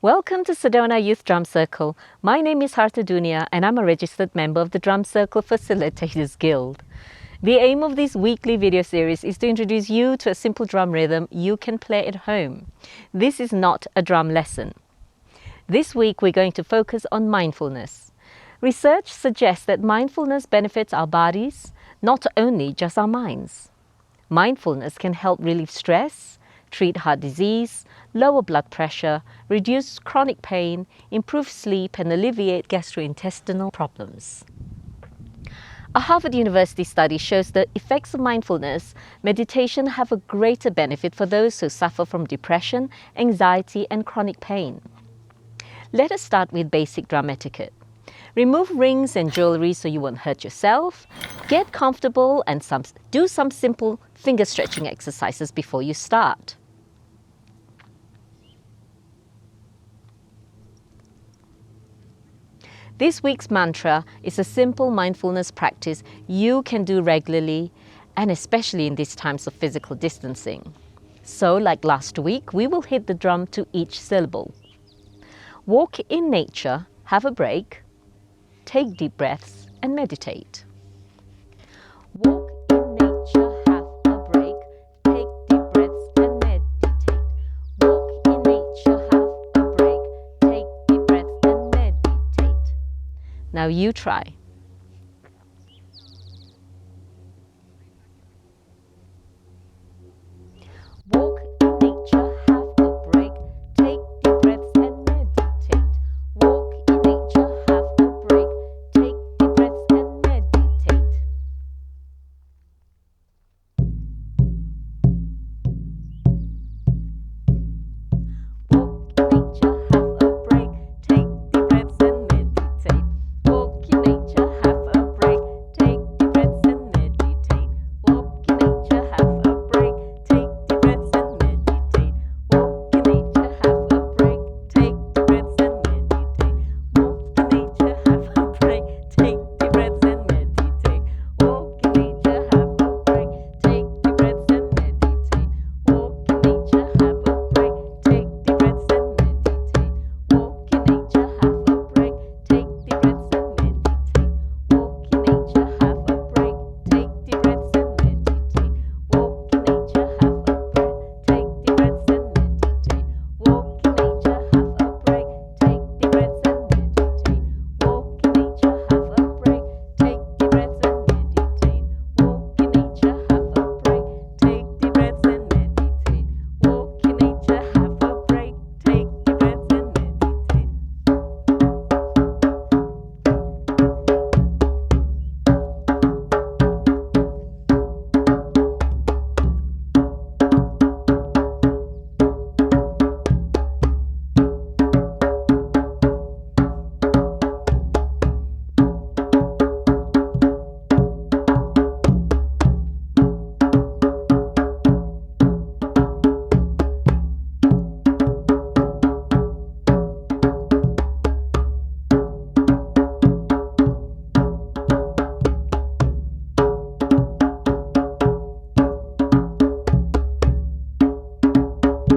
Welcome to Sedona Youth Drum Circle. My name is Harta Dunia and I'm a registered member of the Drum Circle Facilitators Guild. The aim of this weekly video series is to introduce you to a simple drum rhythm you can play at home. This is not a drum lesson. This week we're going to focus on mindfulness. Research suggests that mindfulness benefits our bodies, not only just our minds. Mindfulness can help relieve stress, treat heart disease, lower blood pressure, reduce chronic pain, improve sleep, and alleviate gastrointestinal problems. A Harvard University study shows the effects of mindfulness meditation have a greater benefit for those who suffer from depression, anxiety, and chronic pain. Let us start with basic drum etiquette. Remove rings and jewelry so you won't hurt yourself. Get comfortable and do some simple finger stretching exercises before you start. This week's mantra is a simple mindfulness practice you can do regularly, and especially in these times of physical distancing. So, like last week, we will hit the drum to each syllable. Walk in nature, have a break, take deep breaths, and meditate. Walk in nature, have a break, take deep breaths, and meditate. Walk in nature, have a break, take deep breaths, and meditate. Now you try. Walk in nature, have a break, take deep breaths and meditate. Walk in nature, have a break, take deep breaths and meditate. Walk in nature, have a break, take deep breaths and meditate. Walk in nature, have a break, take deep breaths and meditate. Walk in nature, have a break, take deep breaths and meditate. Walk in nature, have a break, take deep breaths and meditate. Walk in nature, have a break, take deep breaths and meditate. Walk in nature, have a break, take deep breaths and meditate. Walk in nature, have a break, take deep breaths and meditate. Walk in nature, have a break, take deep breaths and meditate. Walk in nature, have a break, take deep breaths and meditate. Walk in nature, have a break, take deep breaths and meditate. Walk in nature, have a break, take deep breaths and meditate. Walk in nature, have a break, take deep breaths and meditate. Walk in nature, have a break, take deep breaths and meditate.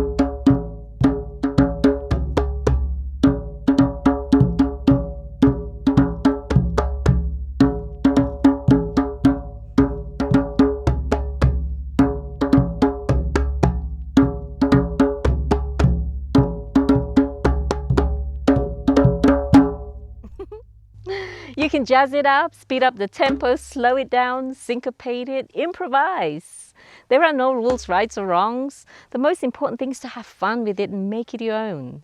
Walk in nature, have a break, take deep breaths and meditate. You can jazz it up, speed up the tempo, slow it down, syncopate it, improvise. There are no rules, rights or wrongs. The most important thing is to have fun with it and make it your own.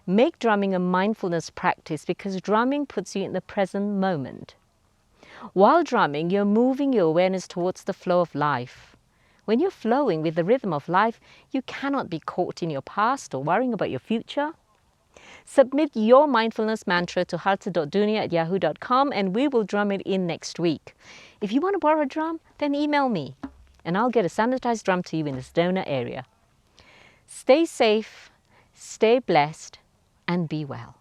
Make drumming a mindfulness practice because drumming puts you in the present moment. While drumming, you're moving your awareness towards the flow of life. When you're flowing with the rhythm of life, you cannot be caught in your past or worrying about your future. Submit your mindfulness mantra to harta.dunia@yahoo.com and we will drum it in next week. If you want to borrow a drum, then email me and I'll get a sanitized drum to you in the Sedona area. Stay safe, stay blessed, and be well.